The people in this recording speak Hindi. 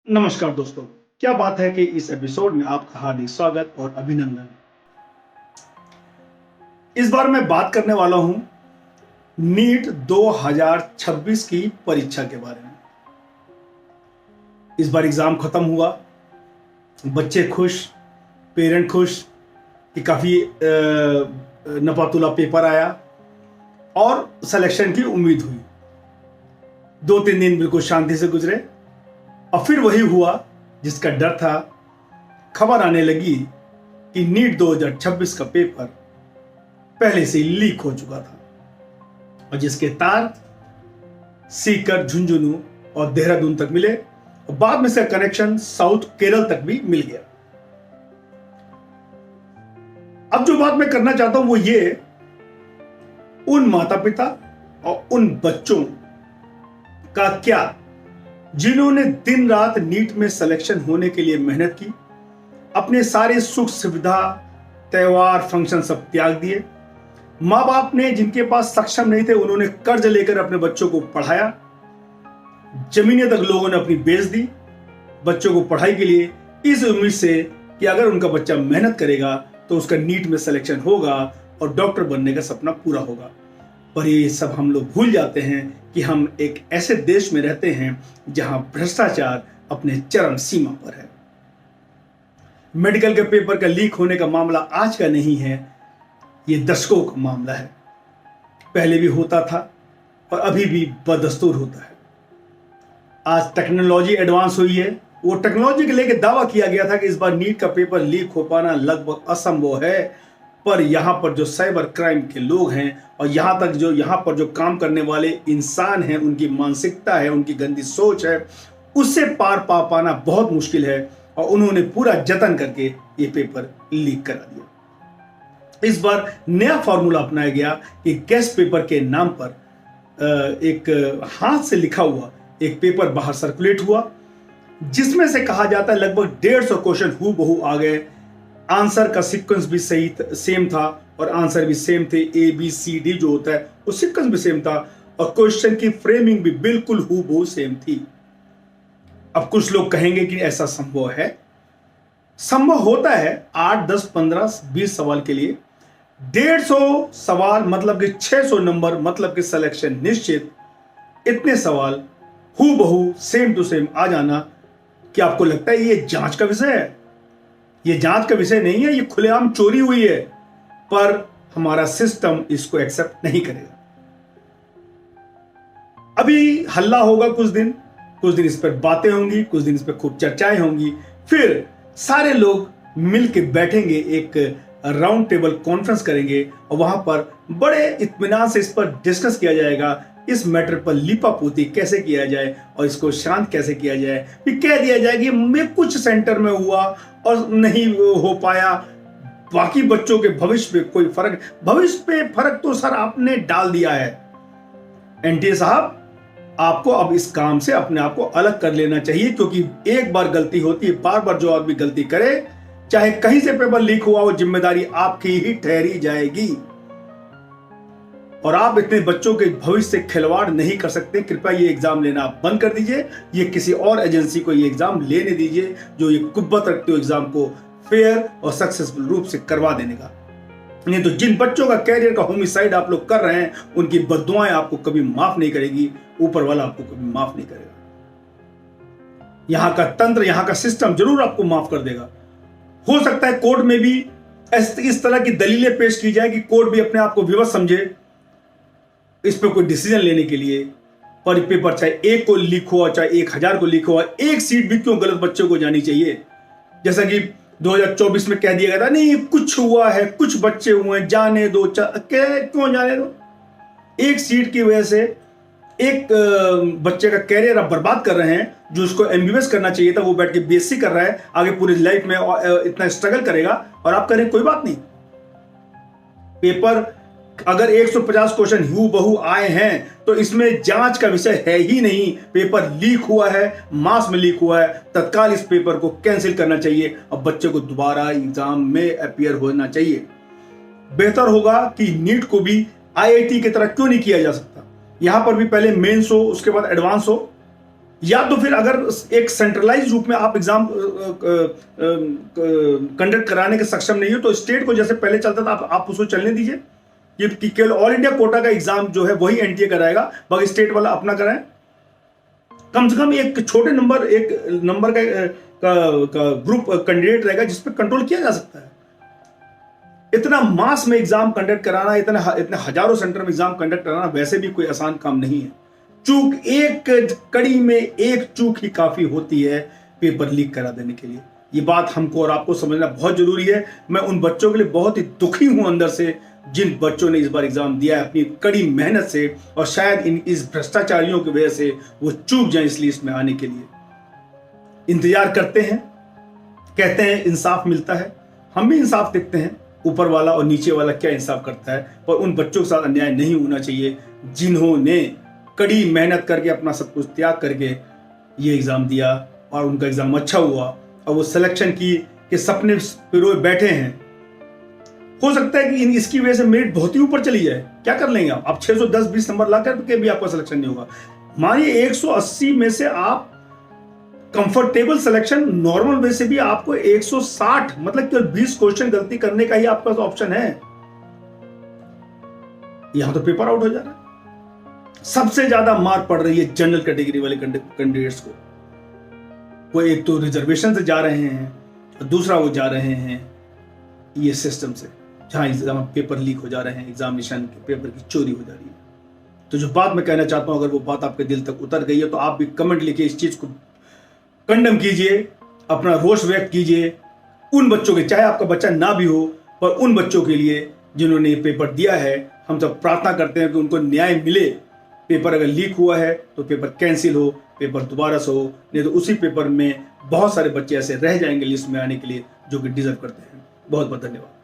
नमस्कार दोस्तों। क्या बात है कि इस एपिसोड में आपका हार्दिक स्वागत और अभिनंदन। इस बार मैं बात करने वाला हूं नीट 2026 की परीक्षा के बारे में। इस बार एग्जाम खत्म हुआ, बच्चे खुश, पेरेंट खुश कि काफी नपातुला पेपर आया और सिलेक्शन की उम्मीद हुई। 2-3 दिन बिल्कुल शांति से गुजरे और फिर वही हुआ जिसका डर था। खबर आने लगी कि नीट 2026 का पेपर पहले से ही लीक हो चुका था और जिसके तार सीकर, झुंझुनू और देहरादून तक मिले और बाद में इसका कनेक्शन साउथ केरल तक भी मिल गया। अब जो बात मैं करना चाहता हूं वो ये, उन माता पिता और उन बच्चों का क्या जिन्होंने दिन रात नीट में सिलेक्शन होने के लिए मेहनत की, अपने सारे सुख सुविधा, त्योहार, फंक्शन सब त्याग दिए। माँ बाप ने जिनके पास सक्षम नहीं थे उन्होंने कर्ज लेकर अपने बच्चों को पढ़ाया। जमीनें तक लोगों ने अपनी बेच दी बच्चों को पढ़ाई के लिए, इस उम्मीद से कि अगर उनका बच्चा मेहनत करेगा तो उसका नीट में सिलेक्शन होगा और डॉक्टर बनने का सपना पूरा होगा। पर ये सब हम लोग भूल जाते हैं कि हम एक ऐसे देश में रहते हैं जहां भ्रष्टाचार अपने चरम सीमा पर है। मेडिकल के पेपर का लीक होने का मामला आज का नहीं है, ये दशकों का मामला है। पहले भी होता था और अभी भी बदस्तूर होता है। आज टेक्नोलॉजी एडवांस हुई है। वो टेक्नोलॉजी के लेकर दावा किया गया था कि इस बार नीट का पेपर लीक हो पाना लगभग असंभव है, पर यहां पर जो साइबर क्राइम के लोग हैं और यहां पर जो काम करने वाले इंसान हैं, उनकी मानसिकता है, उनकी गंदी सोच है, उससे पार पा पाना बहुत मुश्किल है और उन्होंने पूरा जतन करके ये पेपर लीक करा दिया। इस बार नया फॉर्मूला अपनाया गया कि गेस्ट पेपर के नाम पर एक हाथ से लिखा हुआ एक पेपर बाहर सर्कुलेट हुआ, जिसमें से कहा जाता है लगभग 150 क्वेश्चन हूबहू आ गए। आंसर का सीक्वेंस भी सेम था और आंसर भी सेम थे। ABCD जो होता है वो सीक्वेंस भी सेम था और क्वेश्चन की फ्रेमिंग भी बिल्कुल हूबहू सेम थी। अब कुछ लोग कहेंगे कि ऐसा संभव है। संभव होता है 8, 10, 15, 20 सवाल के लिए 150 सवाल मतलब कि 600 नंबर, मतलब कि सिलेक्शन निश्चित। इतने सवाल हूबहू सेम टू सेम आ जाना, क्या आपको लगता है ये जांच का विषय है? ये जांच का विषय नहीं है, ये खुलेआम चोरी हुई है, पर हमारा सिस्टम इसको एक्सेप्ट नहीं करेगा। अभी हल्ला होगा कुछ दिन इस पर बातें होंगी, कुछ दिन इस पर खूब चर्चाएं होंगी, फिर सारे लोग मिलकर बैठेंगे, एक राउंड टेबल कॉन्फ्रेंस करेंगे और वहां पर बड़े इत्मीनान से इस पर डिस्कस किया जाएगा। इस मैटर पर लिपापोती कैसे किया जाए और इसको शांत कैसे किया जाए। फिर कह दिया जाए कि मैं कुछ सेंटर में हुआ और नहीं हो पाया, बाकी बच्चों के भविष्य पे कोई फर्क, भविष्य पे फर्क तो सर आपने डाल दिया है। एनटीए साहब, आपको अब इस काम से अपने आप को अलग कर लेना चाहिए, क्योंकि एक बार गलती होती है, बार बार जो आदमी गलती करे, चाहे कहीं से पेपर लीक हुआ वो जिम्मेदारी आपकी ही ठहरी जाएगी। और आप इतने बच्चों के भविष्य से खिलवाड़ नहीं कर सकते। कृपया ये एग्जाम लेना आप बंद कर दीजिए। ये किसी और एजेंसी को ये एग्जाम लेने दीजिए जो ये कुव्वत रखते हो एग्जाम को फेयर और सक्सेसफुल रूप से करवा देने का। नहीं तो जिन बच्चों का कैरियर का होमिसाइड आप लोग कर रहे हैं, उनकी बद्दुआएं आपको कभी माफ नहीं करेगी, ऊपर वाला आपको कभी माफ नहीं करेगा। यहां का तंत्र, यहां का सिस्टम जरूर आपको माफ कर देगा। हो सकता है कोर्ट में भी इस तरह की दलीलें पेश की जाए कि कोर्ट भी अपने आप को विवश समझे इस पर कोई डिसीजन लेने के लिए। पर पेपर चाहे 1 को लीक हुआ, चाहे 1000 को लीक हुआ, एक सीट भी क्यों गलत बच्चों को जानी चाहिए? जैसा कि 2024 में कह दिया गया था, नहीं कुछ हुआ है, कुछ बच्चे हुए हैं, जाने दो। क्यों जाने दो? एक सीट की वजह से एक बच्चे का कैरियर आप बर्बाद कर रहे हैं। जो उसको MBBS करना चाहिए था वो बैठ के BSc कर रहा है, आगे पूरी लाइफ में इतना स्ट्रगल करेगा और आप करें कोई बात नहीं। पेपर अगर 150 क्वेश्चन हूबहू आए हैं तो इसमें जांच का विषय है ही नहीं। पेपर लीक हुआ है, मास में लीक हुआ है, तत्काल इस पेपर को कैंसिल करना चाहिए और बच्चे को दोबारा एग्जाम में अपीयर होना चाहिए। बेहतर होगा कि नीट को भी IIT की तरह क्यों नहीं किया जा सकता। यहां पर भी पहले मेंस हो, उसके बाद एडवांस हो। या तो फिर अगर एक सेंट्रलाइज रूप में आप एग्जाम कंडक्ट कराने के सक्षम नहीं हो तो स्टेट को, जैसे पहले चलता था, आप उसको चलने दीजिए कि केवल ऑल इंडिया कोटा का एग्जाम जो है वही एनटीए कराएगा, बाकी स्टेट वाला अपना कराए। कम से कम एक छोटे नंबर का ग्रुप कैंडिडेट रहेगा जिस पर कंट्रोल किया जा सकता है। इतना मास में एग्जाम कंडक्ट कराना, इतने हजारों सेंटर में एग्जाम कंडक्ट कराना वैसे भी कोई आसान काम नहीं है। चूक, एक कड़ी में एक चूक ही काफी होती है पेपर लीक करा देने के लिए। ये बात हमको और आपको समझना बहुत जरूरी है। मैं उन बच्चों के लिए बहुत ही दुखी हूं अंदर से जिन बच्चों ने इस बार एग्जाम दिया है अपनी कड़ी मेहनत से, और शायद इस भ्रष्टाचारियों की वजह से वो चूक जाए इस लिस्ट में आने के लिए। इंतजार करते हैं, कहते हैं इंसाफ मिलता है, हम भी इंसाफ देखते हैं, ऊपर वाला और नीचे वाला क्या इंसाफ करता है। पर उन बच्चों के साथ अन्याय नहीं होना चाहिए जिन्होंने कड़ी मेहनत करके अपना सब कुछ त्याग करके ये एग्जाम दिया और उनका एग्जाम अच्छा हुआ और वो सिलेक्शन के सपने पिरोए बैठे हैं। हो सकता है कि इसकी वजह से मेरिट बहुत ही ऊपर चली जाए, क्या कर लेंगे आप 610-20 नंबर ला करके भी आपका सिलेक्शन नहीं होगा। मानिए 180 में से आप कंफर्टेबल सिलेक्शन नॉर्मल वे से भी आपको 160 मतलब केवल 20 क्वेश्चन गलती करने का ही आपका ऑप्शन है, यहां तो पेपर आउट हो जा रहा है। सबसे ज्यादा मार पड़ रही है जनरल कैटेगरी वाले कैंडिडेट्स को। वो एक तो रिजर्वेशन से जा रहे हैं और दूसरा वो जा रहे हैं ये सिस्टम से जहां एग्जाम पेपर लीक हो जा रहे हैं, एग्जामिनेशन के पेपर की चोरी हो जा रही है। तो जो बात मैं कहना चाहता हूं, अगर वो बात आपके दिल तक उतर गई है तो आप भी कमेंट लिखिए, इस चीज को कंडम कीजिए, अपना रोष व्यक्त कीजिए उन बच्चों के, चाहे आपका बच्चा ना भी हो, पर उन बच्चों के लिए जिन्होंने ये पेपर दिया है। हम सब प्रार्थना करते हैं कि उनको न्याय मिले। पेपर अगर लीक हुआ है तो पेपर कैंसिल हो, पेपर दोबारा से हो, नहीं तो उसी पेपर में बहुत सारे बच्चे ऐसे रह जाएंगे लिस्ट में आने के लिए जो कि डिजर्व करते हैं। बहुत बहुत धन्यवाद।